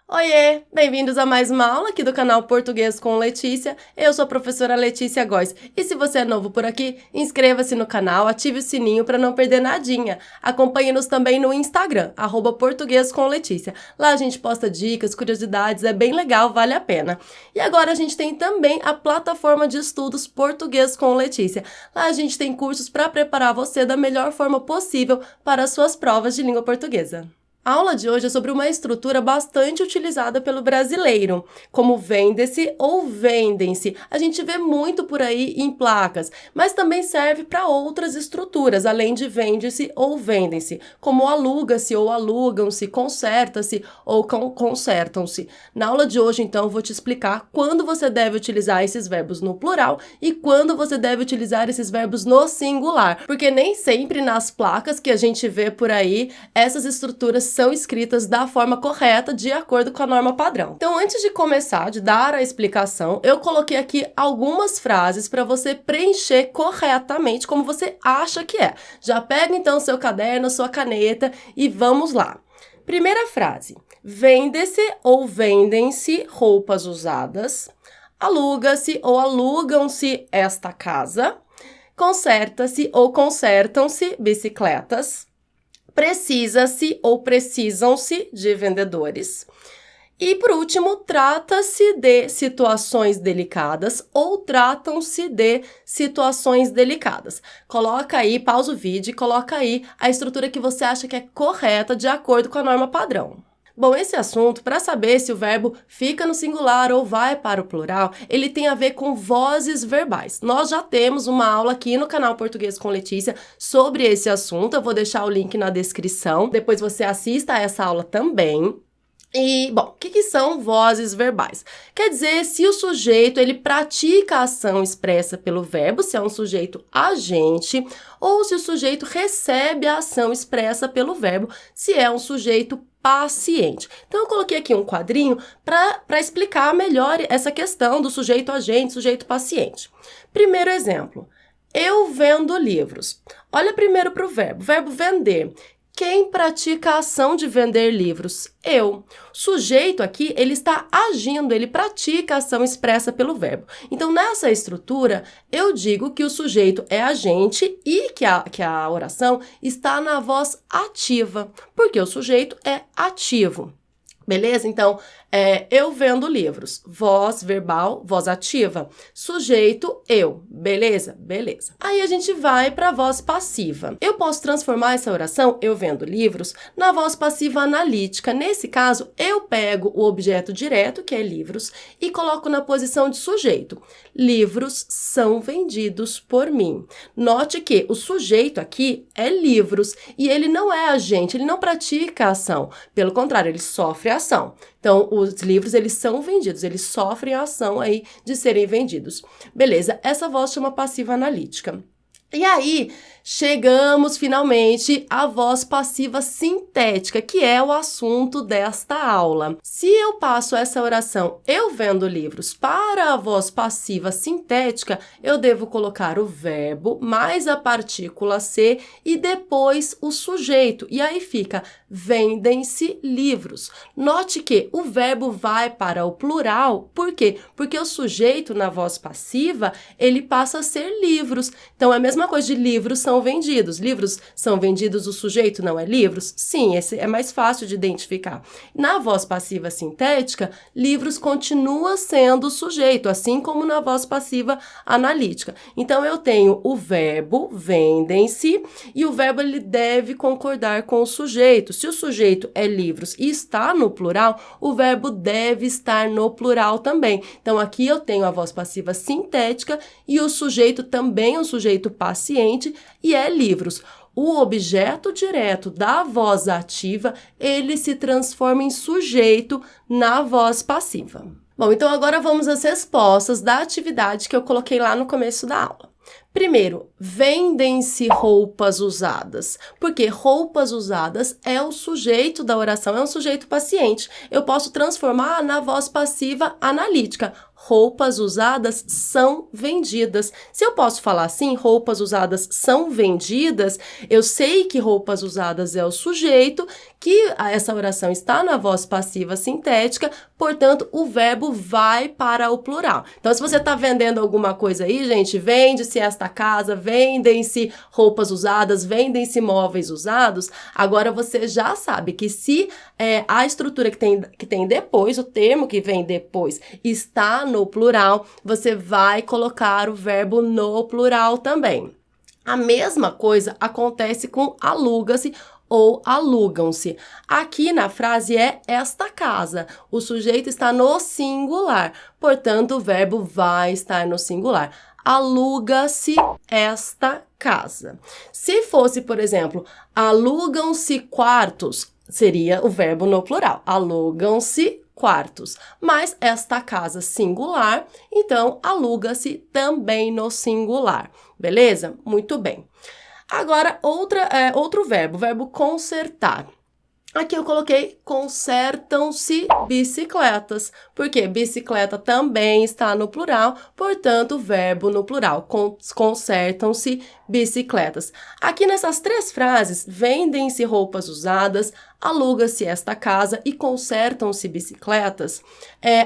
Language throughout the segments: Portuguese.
Oiê, bem-vindos a mais uma aula aqui do canal Português com Letícia. Eu sou a professora Letícia Góes. E se você é novo por aqui, inscreva-se no canal, ative o sininho para não perder nadinha. Acompanhe-nos também no Instagram, @Português com Letícia. Lá a gente posta dicas, curiosidades, é bem legal, vale a pena. E agora a gente tem também a plataforma de estudos Português com Letícia. Lá a gente tem cursos para preparar você da melhor forma possível para as suas provas de língua portuguesa. A aula de hoje é sobre uma estrutura bastante utilizada pelo brasileiro, como vende-se ou vendem-se. A gente vê muito por aí em placas, mas também serve para outras estruturas, além de vende-se ou vendem-se, como aluga-se ou alugam-se, conserta-se ou consertam-se. Na aula de hoje, então, eu vou te explicar quando você deve utilizar esses verbos no plural e quando você deve utilizar esses verbos no singular, porque nem sempre nas placas que a gente vê por aí, essas estruturas são escritas da forma correta, de acordo com a norma padrão. Então, antes de começar, de dar a explicação, eu coloquei aqui algumas frases para você preencher corretamente como você acha que é. Já pega então seu caderno, sua caneta e vamos lá. Primeira frase: vende-se ou vendem-se roupas usadas, aluga-se ou alugam-se esta casa, conserta-se ou consertam-se bicicletas, precisa-se ou precisam-se de vendedores. E, por último, trata-se de situações delicadas ou tratam-se de situações delicadas. Coloca aí, pausa o vídeo e coloca aí a estrutura que você acha que é correta de acordo com a norma padrão. Bom, esse assunto, para saber se o verbo fica no singular ou vai para o plural, ele tem a ver com vozes verbais. Nós já temos uma aula aqui no canal Português com Letícia sobre esse assunto, eu vou deixar o link na descrição, depois você assista a essa aula também. E, bom, o que são vozes verbais? Quer dizer, se o sujeito ele pratica a ação expressa pelo verbo, se é um sujeito agente, ou se o sujeito recebe a ação expressa pelo verbo, se é um sujeito paciente. Então, eu coloquei aqui um quadrinho para explicar melhor essa questão do sujeito agente, sujeito paciente. Primeiro exemplo, eu vendo livros. Olha primeiro para o verbo vender. Quem pratica a ação de vender livros? Eu. O sujeito aqui, ele está agindo, ele pratica a ação expressa pelo verbo. Então, nessa estrutura, eu digo que o sujeito é agente e que a oração está na voz ativa, porque o sujeito é ativo. Beleza? Então, eu vendo livros. Voz verbal, voz ativa. Sujeito, eu. Beleza? Beleza. Aí a gente vai para a voz passiva. Eu posso transformar essa oração, eu vendo livros, na voz passiva analítica. Nesse caso, eu pego o objeto direto, que é livros, e coloco na posição de sujeito. Livros são vendidos por mim. Note que o sujeito aqui é livros e ele não é agente, ele não pratica a ação. Pelo contrário, ele sofre a ação. Então, os livros, eles são vendidos, eles sofrem a ação aí de serem vendidos. Beleza, essa voz chama passiva analítica. E aí, chegamos finalmente à voz passiva sintética, que é o assunto desta aula. Se eu passo essa oração, eu vendo livros, para a voz passiva sintética, eu devo colocar o verbo mais a partícula ser e depois o sujeito. E aí fica, vendem-se livros. Note que o verbo vai para o plural, por quê? Porque o sujeito na voz passiva, ele passa a ser livros. Então, é a mesma coisa de livros são vendidos. Livros são vendidos, o sujeito não é livros? Sim, esse é mais fácil de identificar. Na voz passiva sintética, livros continua sendo o sujeito, assim como na voz passiva analítica. Então, eu tenho o verbo, vendem-se, e o verbo ele deve concordar com o sujeito. Se o sujeito é livros e está no plural, o verbo deve estar no plural também. Então, aqui eu tenho a voz passiva sintética e o sujeito também, um sujeito paciente, e é livros. O objeto direto da voz ativa, ele se transforma em sujeito na voz passiva. Bom, então agora vamos às respostas da atividade que eu coloquei lá no começo da aula. Primeiro, vendem-se roupas usadas, porque roupas usadas é o sujeito da oração, é um sujeito paciente. Eu posso transformar na voz passiva analítica. Roupas usadas são vendidas. Se eu posso falar assim, roupas usadas são vendidas, eu sei que roupas usadas é o sujeito, que essa oração está na voz passiva sintética, portanto, o verbo vai para o plural. Então, se você está vendendo alguma coisa aí, gente, vende-se esta casa, vendem-se roupas usadas, vendem-se móveis usados, agora você já sabe que se a estrutura que tem depois, o termo que vem depois, está no plural, você vai colocar o verbo no plural também. A mesma coisa acontece com aluga-se ou alugam-se. Aqui na frase é esta casa. O sujeito está no singular, portanto, o verbo vai estar no singular. Aluga-se esta casa. Se fosse, por exemplo, alugam-se quartos, seria o verbo no plural. Alugam-se quartos. Mas esta casa singular, então aluga-se também no singular. Beleza? Muito bem. Agora, outro verbo, o verbo consertar. Aqui eu coloquei consertam-se bicicletas, porque bicicleta também está no plural, portanto, verbo no plural, consertam-se bicicletas. Aqui nessas três frases, vendem-se roupas usadas, aluga-se esta casa e consertam-se bicicletas.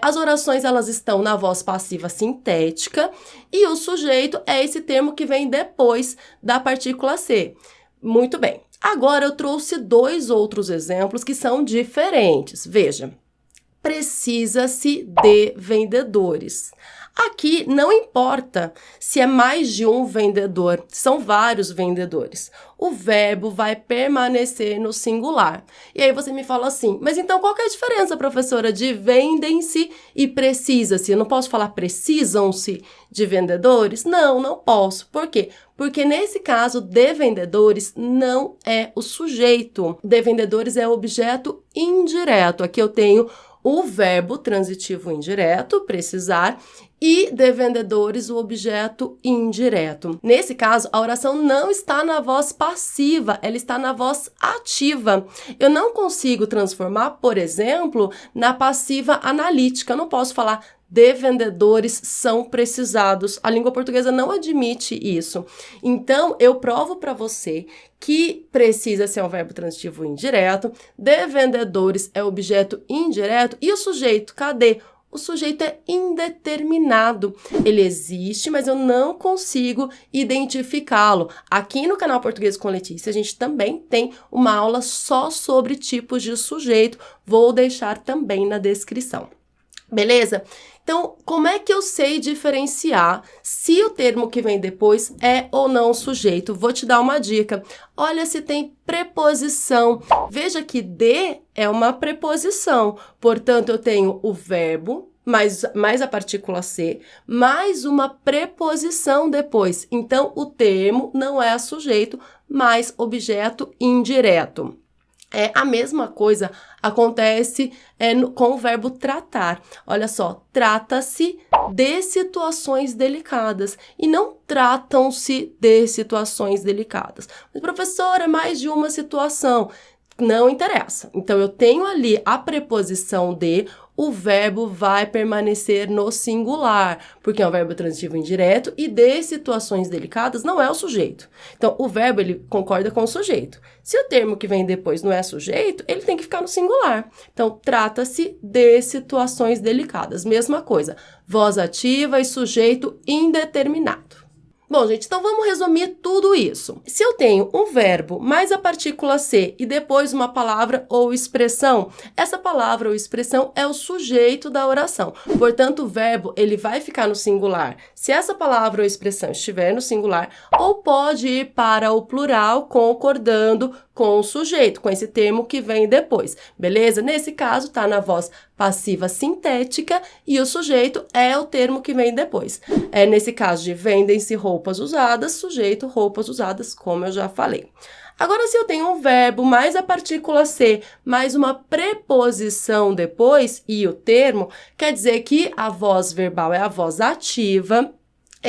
As orações elas estão na voz passiva sintética e o sujeito é esse termo que vem depois da partícula ser. Muito bem. Agora eu trouxe dois outros exemplos que são diferentes. Veja, precisa-se de vendedores. Aqui não importa se é mais de um vendedor, são vários vendedores. O verbo vai permanecer no singular. E aí você me fala assim, mas então qual que é a diferença, professora, de vendem-se e precisa-se? Eu não posso falar precisam-se de vendedores? Não, não posso. Por quê? Porque nesse caso, de vendedores não é o sujeito. De vendedores é o objeto indireto. Aqui eu tenho o verbo transitivo indireto, precisar, e de vendedores, o objeto indireto. Nesse caso, a oração não está na voz passiva, ela está na voz ativa. Eu não consigo transformar, por exemplo, na passiva analítica. Eu não posso falar de vendedores são precisados. A língua portuguesa não admite isso. Então, eu provo para você que precisa ser um verbo transitivo indireto, de vendedores é objeto indireto e o sujeito, cadê? O sujeito é indeterminado. Ele existe, mas eu não consigo identificá-lo. Aqui no canal Português com Letícia, a gente também tem uma aula só sobre tipos de sujeito. Vou deixar também na descrição. Beleza? Então, como é que eu sei diferenciar se o termo que vem depois é ou não sujeito? Vou te dar uma dica. Olha se tem preposição. Veja que de é uma preposição. Portanto, eu tenho o verbo, mais a partícula ser, mais uma preposição depois. Então, o termo não é sujeito, mas objeto indireto. A mesma coisa acontece com o verbo tratar. Olha só, trata-se de situações delicadas e não tratam-se de situações delicadas. Mas, professora, mais de uma situação. Não interessa. Então, eu tenho ali a preposição de, o verbo vai permanecer no singular, porque é um verbo transitivo indireto e de situações delicadas não é o sujeito. Então, o verbo, ele concorda com o sujeito. Se o termo que vem depois não é sujeito, ele tem que ficar no singular. Então, trata-se de situações delicadas. Mesma coisa, voz ativa e sujeito indeterminado. Bom, gente, então vamos resumir tudo isso. Se eu tenho um verbo mais a partícula ser e depois uma palavra ou expressão, essa palavra ou expressão é o sujeito da oração. Portanto, o verbo ele vai ficar no singular se essa palavra ou expressão estiver no singular, ou pode ir para o plural concordando com o sujeito, com esse termo que vem depois, beleza? Nesse caso, tá na voz passiva sintética e o sujeito é o termo que vem depois. Nesse caso de vendem-se roupas usadas, sujeito, roupas usadas, como eu já falei. Agora, se eu tenho um verbo mais a partícula ser, mais uma preposição depois e o termo, quer dizer que a voz verbal é a voz ativa,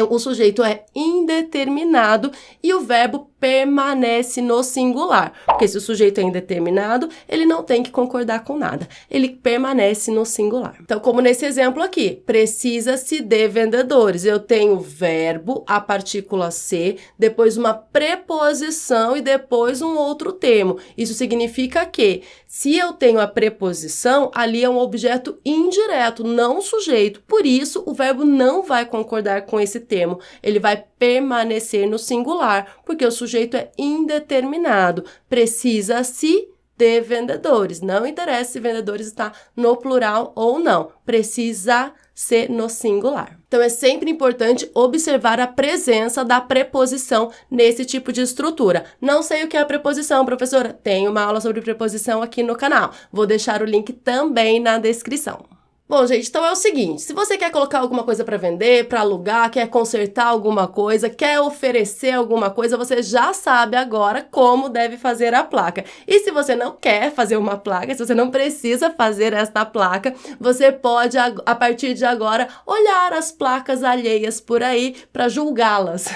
O sujeito é indeterminado e o verbo permanece no singular. Porque se o sujeito é indeterminado, ele não tem que concordar com nada. Ele permanece no singular. Então, como nesse exemplo aqui, precisa-se de vendedores. Eu tenho o verbo, a partícula se, depois uma preposição e depois um outro termo. Isso significa que, se eu tenho a preposição, ali é um objeto indireto, não sujeito. Por isso, o verbo não vai concordar com esse termo. Ele vai permanecer no singular, porque o sujeito é indeterminado. Precisa-se de vendedores. Não interessa se vendedores está no plural ou não. Precisa ser no singular. Então, é sempre importante observar a presença da preposição nesse tipo de estrutura. Não sei o que é a preposição, professora? Tem uma aula sobre preposição aqui no canal. Vou deixar o link também na descrição. Bom, gente, então é o seguinte, se você quer colocar alguma coisa para vender, para alugar, quer consertar alguma coisa, quer oferecer alguma coisa, você já sabe agora como deve fazer a placa. E se você não quer fazer uma placa, se você não precisa fazer esta placa, você pode, a partir de agora, olhar as placas alheias por aí para julgá-las,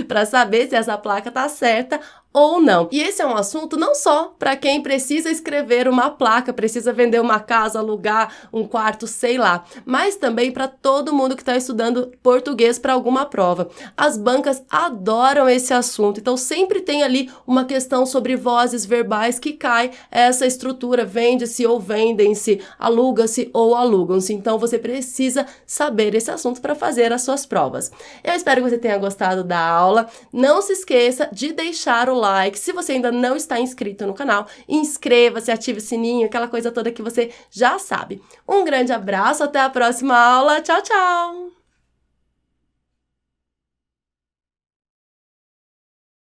para saber se essa placa está certa ou não. E esse é um assunto não só para quem precisa escrever uma placa, precisa vender uma casa, alugar um quarto, sei lá, mas também para todo mundo que está estudando português para alguma prova. As bancas adoram esse assunto, então sempre tem ali uma questão sobre vozes verbais que cai essa estrutura, vende-se ou vendem-se, aluga-se ou alugam-se. Então você precisa saber esse assunto para fazer as suas provas. Eu espero que você tenha gostado da aula. Não se esqueça de deixar o like. Se você ainda não está inscrito no canal, inscreva-se, ative o sininho, aquela coisa toda que você já sabe. Um grande abraço, até a próxima aula. Tchau, tchau!